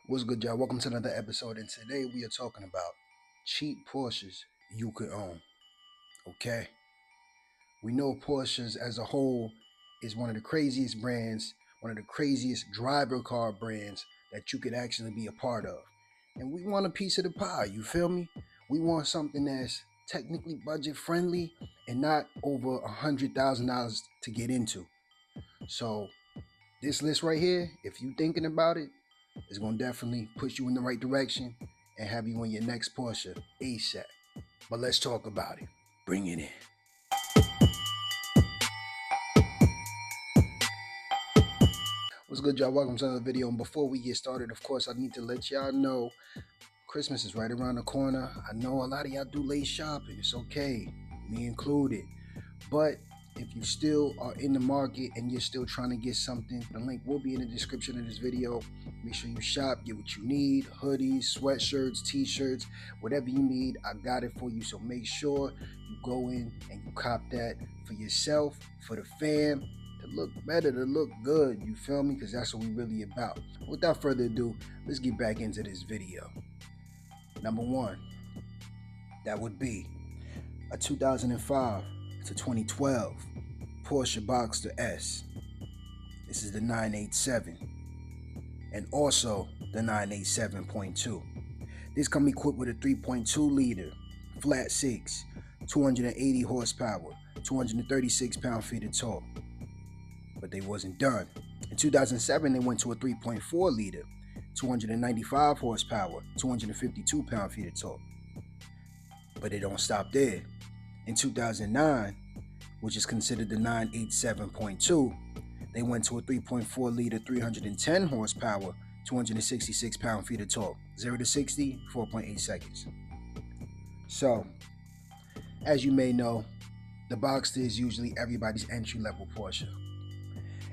What's good, y'all? Welcome to another episode, and today we are talking about cheap Porsches you could own. Okay, we know Porsches as a whole is one of the craziest brands, one of the craziest driver car brands that you could actually be a part of, and we want a piece of the pie. You feel me? We want something that's technically budget friendly and not over $100,000 to get into. So this list right here, if you thinking about it, is going to definitely push you in the right direction and have you on your next Porsche ASAP. But let's talk about it. Bring it in. What's good, y'all? Welcome to another video. And before we get started, of course, I need to let y'all know Christmas is right around the corner. I know a lot of y'all do late shopping. It's okay, me included. But if you still are in the market and you're still trying to get something, the link will be in the description of this video. Make sure you shop, get what you need, hoodies, sweatshirts, t-shirts, whatever you need, I got it for you. So make sure you go in and you cop that for yourself, for the fam, to look better, to look good, you feel me? Because that's what we really about. Without further ado, let's get back into this video. Number one, that would be a 2005 to 2012 Porsche Boxster S. This is the 987 and also the 987.2. This comes equipped with a 3.2 liter flat six, 280 horsepower, 236 pound-feet of torque. But they wasn't done. In 2007, they went to a 3.4 liter, 295 horsepower, 252 pound-feet of torque. But they don't stop there. In 2009, which is considered the 987.2, they went to a 3.4 liter, 310 horsepower, 266 pound-feet of torque. 0 to 60, 4.8 seconds. So, as you may know, the Boxster is usually everybody's entry-level Porsche.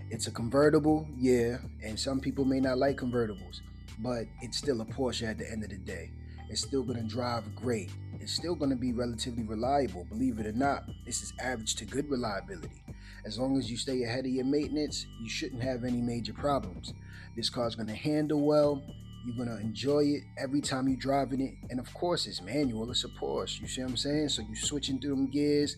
It's a convertible, yeah, and some people may not like convertibles, but it's still a Porsche at the end of the day. It's still going to drive great. It's still going to be relatively reliable. Believe it or not, this is average to good reliability. As long as you stay ahead of your maintenance, you shouldn't have any major problems. This car's going to handle well. You're going to enjoy it every time you're driving it. And of course, it's manual. It's a Porsche. You see what I'm saying? So you're switching through them gears.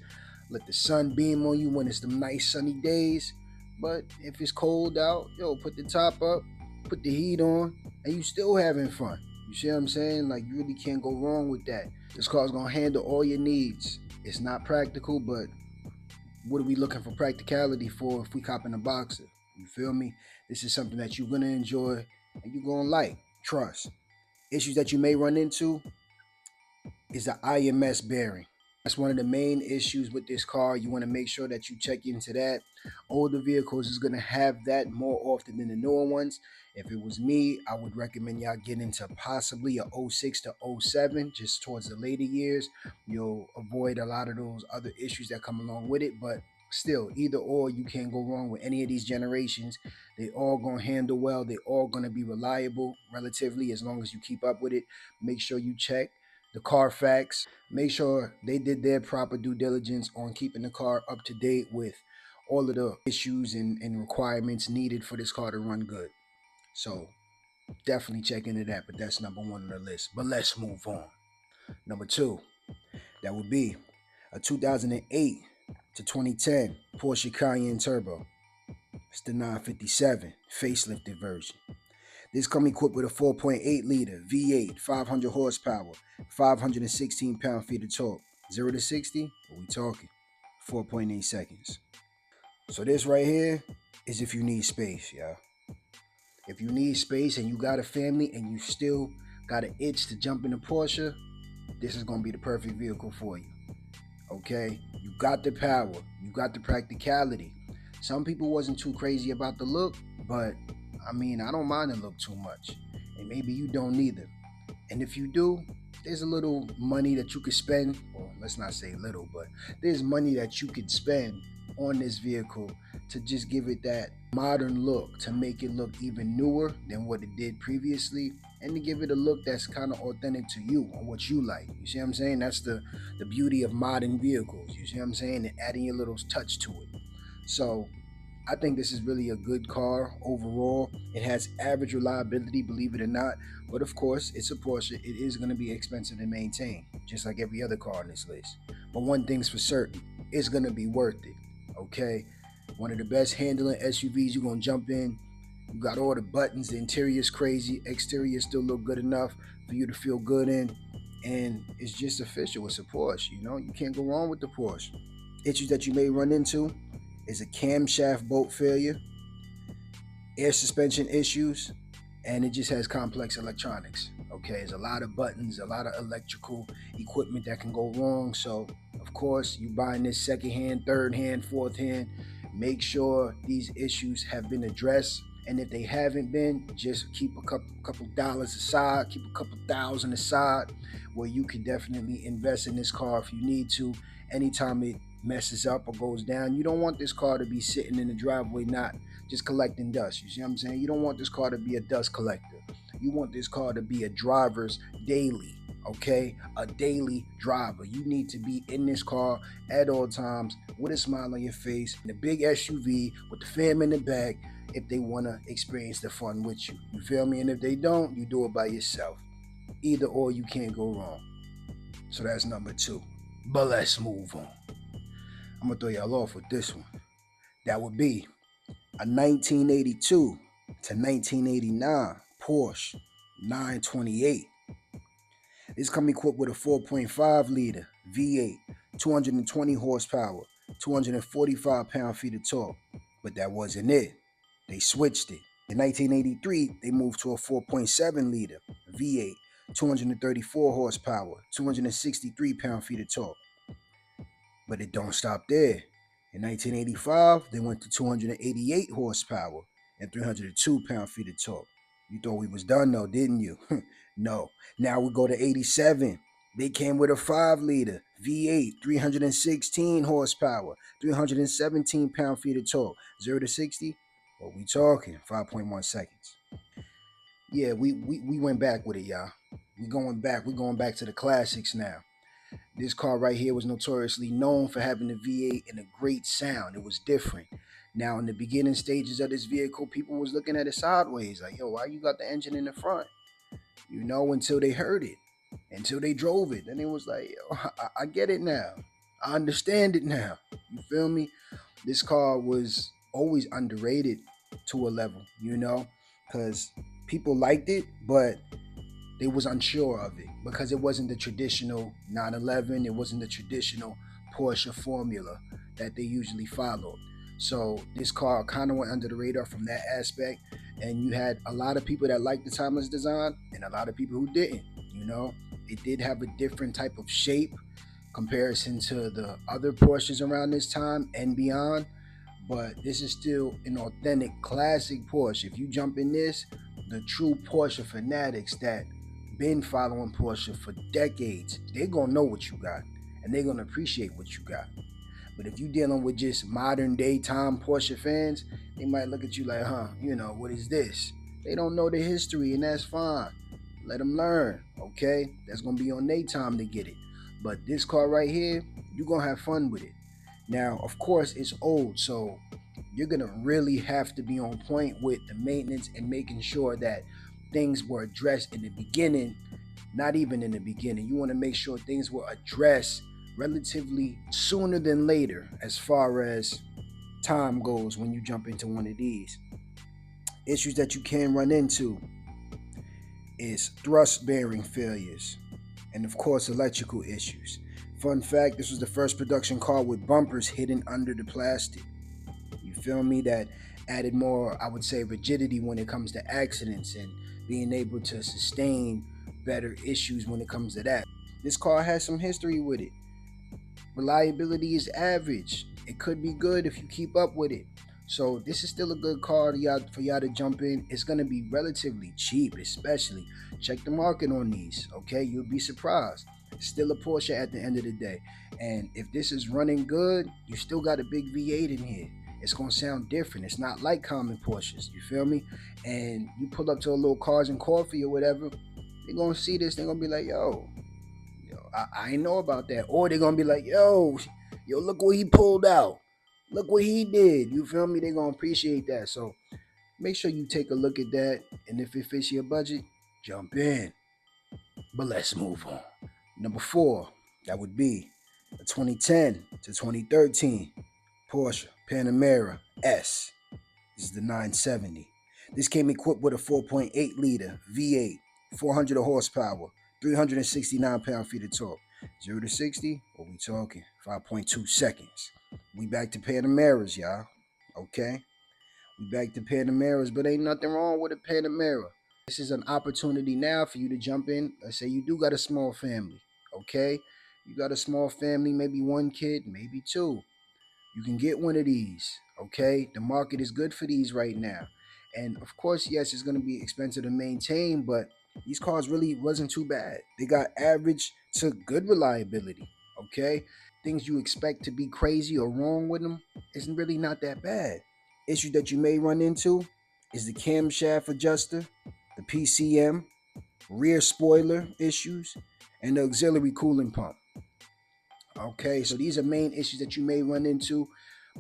Let the sun beam on you when it's them nice sunny days. But if it's cold out, put the top up, put the heat on, and you still having fun. You see what I'm saying? Like, you really can't go wrong with that. This car's gonna handle all your needs. It's not practical, but what are we looking for practicality for if we cop in a Boxster? You feel me? This is something that you're gonna enjoy and you're gonna like. Trust. Issues that you may run into is the IMS bearing. That's one of the main issues with this car. You want to make sure that you check into that. Older vehicles is going to have that more often than the newer ones. If it was me, I would recommend y'all get into possibly a 06 to 07, just towards the later years. You'll avoid a lot of those other issues that come along with it. But still, either or, you can't go wrong with any of these generations. They all going to handle well. They all going to be reliable relatively as long as you keep up with it. Make sure you check the Carfax. Make sure they did their proper due diligence on keeping the car up to date with all of the issues and requirements needed for this car to run good. So definitely check into that, but that's number one on the list. But let's move on. Number two, that would be a 2008 to 2010 Porsche Cayenne Turbo. It's the 957 facelifted version. This comes equipped with a 4.8 liter V8, 500 horsepower, 516 pound-feet of torque. 0 to 60, what we talking? 4.8 seconds. So this right here is if you need space, y'all. If you need space and you got a family and you still got an itch to jump in a Porsche, this is going to be the perfect vehicle for you. Okay? You got the power. You got the practicality. Some people wasn't too crazy about the look, but I mean, I don't mind the look too much. And maybe you don't either. And if you do, there's a little money that you could spend. Well, let's not say little, but there's money that you could spend on this vehicle to just give it that modern look, to make it look even newer than what it did previously, and to give it a look that's kind of authentic to you or what you like. You see what I'm saying? That's the beauty of modern vehicles. You see what I'm saying? And adding your little touch to it. So I think this is really a good car overall. It has average reliability, believe it or not. But of course, it's a Porsche. It is going to be expensive to maintain, just like every other car on this list. But one thing's for certain, it's going to be worth it. Okay? One of the best handling SUVs you're going to jump in. You got all the buttons. The interior is crazy. Exterior still look good enough for you to feel good in. And it's just official. It's a Porsche. You know, you can't go wrong with the Porsche. Issues that you may run into is a camshaft bolt failure, air suspension issues, and it just has complex electronics. Okay, there's a lot of buttons, a lot of electrical equipment that can go wrong. So, of course, you buying this second hand, third hand, fourth hand, make sure these issues have been addressed. And if they haven't been, just keep a couple dollars aside, keep a couple thousand aside, where you can definitely invest in this car if you need to. Anytime it messes up or goes down, you don't want this car to be sitting in the driveway not just collecting dust. You see what I'm saying? You don't want this car to be a dust collector. You want this car to be a driver's daily, okay? A daily driver. You need to be in this car at all times with a smile on your face, in a big SUV with the fam in the back if they want to experience the fun with you. You feel me? And if they don't, you do it by yourself. Either or, you can't go wrong. So that's number 2. But let's move on. I'm going to throw y'all off with this one. That would be a 1982 to 1989 Porsche 928. This come equipped with a 4.5 liter V8, 220 horsepower, 245 pound-feet of torque. But that wasn't it. They switched it. In 1983, they moved to a 4.7 liter V8, 234 horsepower, 263 pound-feet of torque. But it don't stop there. In 1985, they went to 288 horsepower and 302 pound-feet of torque. You thought we was done though, didn't you? No. Now we go to 87. They came with a 5 liter V8, 316 horsepower, 317 pound-feet of torque. 0 to 60, what we talking? 5.1 seconds. Yeah, we went back with it, y'all. We're going back to the classics now. This car right here was notoriously known for having a V8 and a great sound. It was different. Now, in the beginning stages of this vehicle, people was looking at it sideways, like, yo, why you got the engine in the front? You know, until they heard it, until they drove it. Then it was like, yo, I get it now. I understand it now. You feel me? This car was always underrated to a level, you know, because people liked it, but they was unsure of it because it wasn't the traditional 911. It wasn't the traditional Porsche formula that they usually followed. So this car kind of went under the radar from that aspect. And you had a lot of people that liked the timeless design and a lot of people who didn't. You know, it did have a different type of shape comparison to the other Porsches around this time and beyond. But this is still an authentic classic Porsche. If you jump in this, the true Porsche fanatics that been following Porsche for decades, they're gonna know what you got and they're gonna appreciate what you got. But if you're dealing with just modern day time Porsche fans, they might look at you like, you know, what is this? They don't know the history, and that's fine. Let them learn, okay? That's gonna be on their time to get it. But this car right here, you're gonna have fun with it. Now, of course, it's old, so you're gonna really have to be on point with the maintenance and making sure that things were addressed in the beginning. Not even in the beginning. You want to make sure things were addressed relatively sooner than later as far as time goes when you jump into one of these. Issues that you can run into is thrust bearing failures and of course electrical issues. Fun fact, this was the first production car with bumpers hidden under the plastic. You feel me? That added more, I would say, rigidity when it comes to accidents and being able to sustain better issues when it comes to that. This car has some history with it. Reliability is average. It could be good if you keep up with it. So this is still a good car for y'all to jump in. It's going to be relatively cheap, especially. Check the market on these, okay? You'll be surprised. It's still a Porsche at the end of the day. And if this is running good, you still got a big V8 in here. It's going to sound different. It's not like common Porsches, you feel me? And you pull up to a little Cars and Coffee or whatever, they're going to see this. They're going to be like, yo, I ain't know about that. Or they're going to be like, yo, look what he pulled out. Look what he did. You feel me? They're gonna appreciate that. So make sure you take a look at that. And if it fits your budget, jump in. But let's move on. Number 4, that would be a 2010 to 2013 Porsche Panamera S. This is the 970. This came equipped with a 4.8 liter V8, 400 horsepower, 369 pound-feet of torque. 0 to 60, what we talking? 5.2 seconds. We back to Panameras, y'all. Okay? We back to Panameras, but ain't nothing wrong with a Panamera. This is an opportunity now for you to jump in. Let's say you do got a small family, okay? You got a small family, maybe one kid, maybe two. You can get one of these, okay? The market is good for these right now. And of course, yes, it's going to be expensive to maintain, but these cars really wasn't too bad. They got average to good reliability, okay? Things you expect to be crazy or wrong with them isn't really not that bad. Issue that you may run into is the camshaft adjuster, the PCM, rear spoiler issues, and the auxiliary cooling pump. Okay, so these are main issues that you may run into,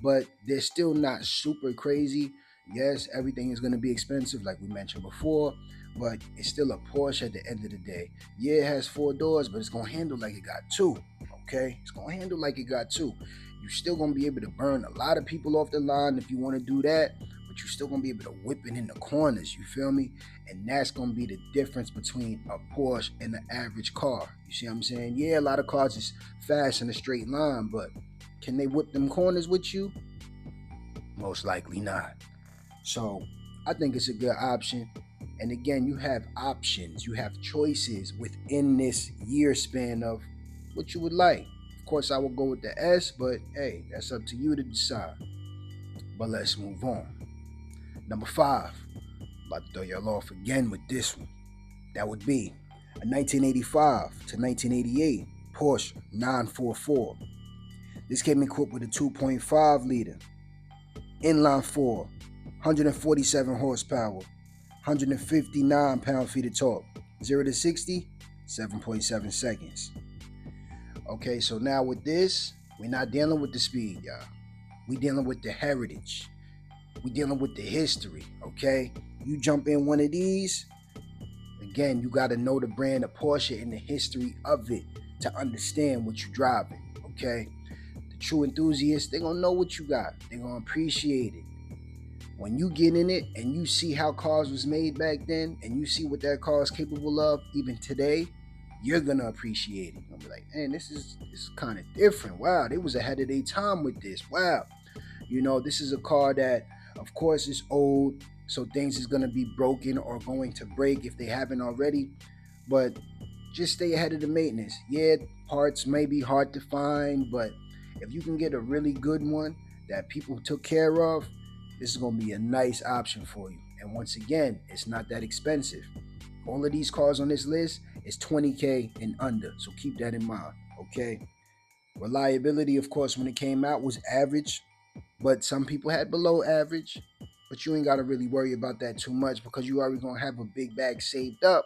but they're still not super crazy. Yes, everything is going to be expensive, like we mentioned before, but it's still a Porsche at the end of the day. Yeah, it has 4 doors, but it's going to handle like it got 2. Okay, it's going to handle like it got 2. You're still going to be able to burn a lot of people off the line if you want to do that, but you're still going to be able to whip it in the corners. You feel me? And that's going to be the difference between a Porsche and an average car. You see what I'm saying? Yeah, a lot of cars is fast in a straight line, but can they whip them corners with you? Most likely not. So I think it's a good option. And again, you have options, you have choices within this year span of what you would like. Of course, I will go with the S, but hey, that's up to you to decide. But let's move on. Number 5, about to throw y'all off again with this one. That would be a 1985 to 1988 Porsche 944. This came equipped with a 2.5 liter inline 4, 147 horsepower, 159 pound-feet of torque. 0 to 60, 7.7 seconds. Okay, so now with this, we're not dealing with the speed, y'all. We're dealing with the heritage. We're dealing with the history, okay? You jump in one of these, again, you got to know the brand of Porsche and the history of it to understand what you're driving, okay? The true enthusiasts, they're going to know what you got. They're going to appreciate it. When you get in it and you see how cars was made back then and you see what that car is capable of even today, you're going to appreciate it. You'll be like, man, this is kind of different. Wow, they was ahead of their time with this. Wow. You know, this is a car that, of course, is old, so things is going to be broken or going to break if they haven't already. But just stay ahead of the maintenance. Yeah, parts may be hard to find, but if you can get a really good one that people took care of, this is going to be a nice option for you. And once again, it's not that expensive. All of these cars on this list is $20K and under, so keep that in mind, okay? Reliability, of course, when it came out was average, but some people had below average. But you ain't got to really worry about that too much because you already going to have a big bag saved up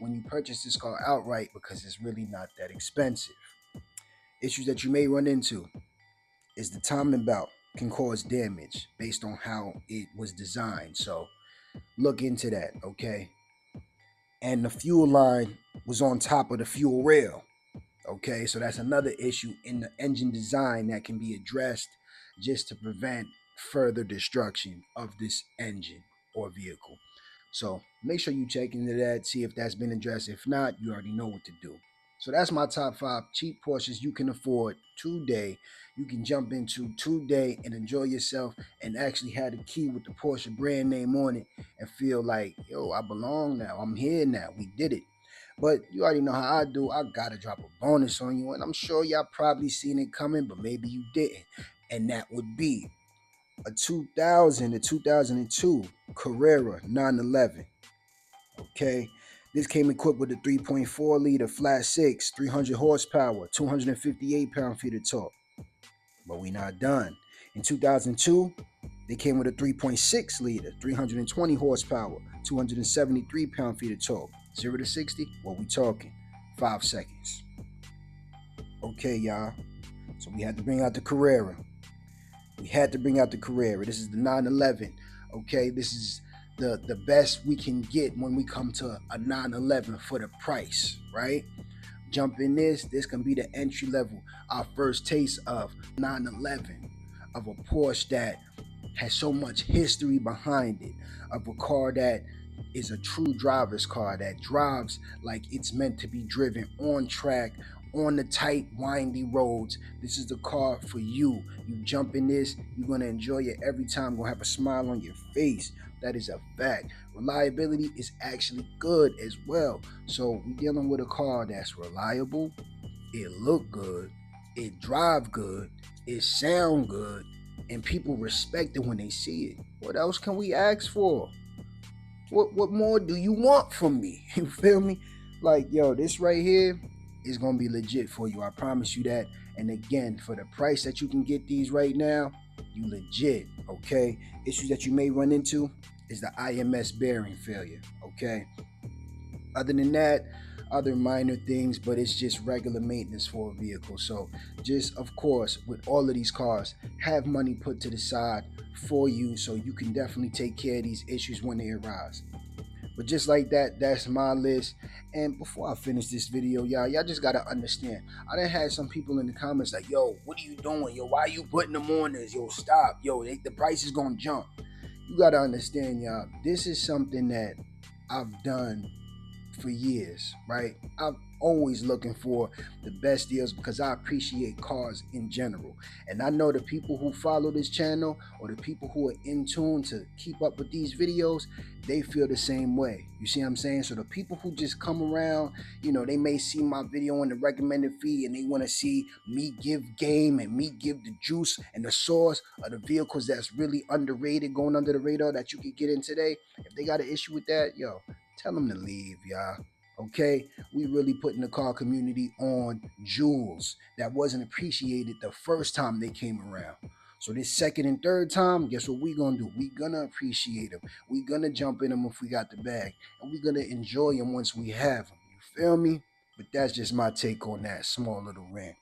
when you purchase this car outright because it's really not that expensive. Issues that you may run into is the timing belt can cause damage based on how it was designed. So look into that, okay? And the fuel line was on top of the fuel rail. Okay, so that's another issue in the engine design that can be addressed just to prevent further destruction of this engine or vehicle. So make sure you check into that, see if that's been addressed. If not, you already know what to do. So that's my top 5 cheap Porsches you can afford today. You can jump into today and enjoy yourself and actually have the key with the Porsche brand name on it and feel like, yo, I belong now. I'm here now. We did it. But you already know how I do. I gotta drop a bonus on you, and I'm sure y'all probably seen it coming, but maybe you didn't. And that would be a 2000 to 2002 Carrera 911. Okay, this came equipped with a 3.4 liter flat 6, 300 horsepower, 258 pound-feet of torque. But we not done. In 2002, they came with a 3.6 liter, 320 horsepower, 273 pound-feet of torque. 0 to 60, what we talking? 5 seconds. Okay, y'all. So we had to bring out the Carrera. We had to bring out the Carrera. This is the 911. Okay, this is the best we can get when we come to a 911 for the price, right? Jump in this can be the entry level, our first taste of 911, of a Porsche that has so much history behind it, of a car that is a true driver's car that drives like it's meant to be driven on track, on the tight, windy roads. This is the car for you. You jump in this, you're gonna enjoy it every time, gonna have a smile on your face. That is a fact. Reliability is actually good as well. So we're dealing with a car that's reliable, it look good, it drive good, it sound good, and people respect it when they see it. What else can we ask for? What more do you want from me? You feel me? Like, yo, this right here is gonna be legit for you. I promise you that. And again, for the price that you can get these right now, you legit, okay? Issues that you may run into is the IMS bearing failure, okay? Other than that, other minor things, but it's just regular maintenance for a vehicle. So just, of course, with all of these cars, have money put to the side for you so you can definitely take care of these issues when they arise. But just like that, that's my list. And before I finish this video, y'all just gotta understand. I done had some people in the comments like, yo, what are you doing? Yo, why are you putting them on this? Yo, stop. Yo, the price is gonna jump. You gotta understand, y'all, this is something that I've done for years, right? I'm always looking for the best deals because I appreciate cars in general. And I know the people who follow this channel or the people who are in tune to keep up with these videos, they feel the same way. You see what I'm saying? So the people who just come around, they may see my video in the recommended feed and they want to see me give game and me give the juice and the source of the vehicles that's really underrated, going under the radar that you can get in today. If they got an issue with that, yo, tell them to leave, y'all. Okay, we really putting the car community on jewels that wasn't appreciated the first time they came around. So this second and third time, guess what we gonna do? We gonna appreciate them. We gonna jump in them if we got the bag, and we gonna enjoy them once we have them. You feel me? But that's just my take on that small little rant.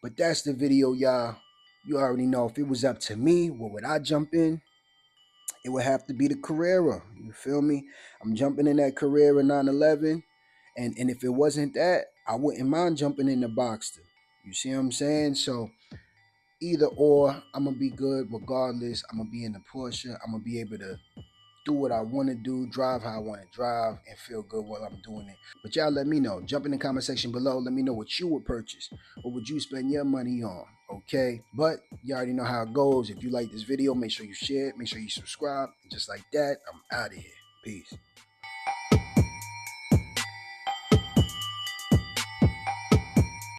But that's the video, y'all. You already know if it was up to me, what would I jump in? It would have to be the Carrera. You feel me? I'm jumping in that Carrera 911. And if it wasn't that, I wouldn't mind jumping in the Boxster. You see what I'm saying? So either or, I'm gonna be good regardless. I'm gonna be in the Porsche. I'm gonna be able to do what I want to do, drive how I want to drive, and feel good while I'm doing it. But y'all let me know. Jump in the comment section below. Let me know what you would purchase. What would you spend your money on? Okay? But you already know how it goes. If you like this video, make sure you share it. Make sure you subscribe. Just like that, I'm out of here. Peace.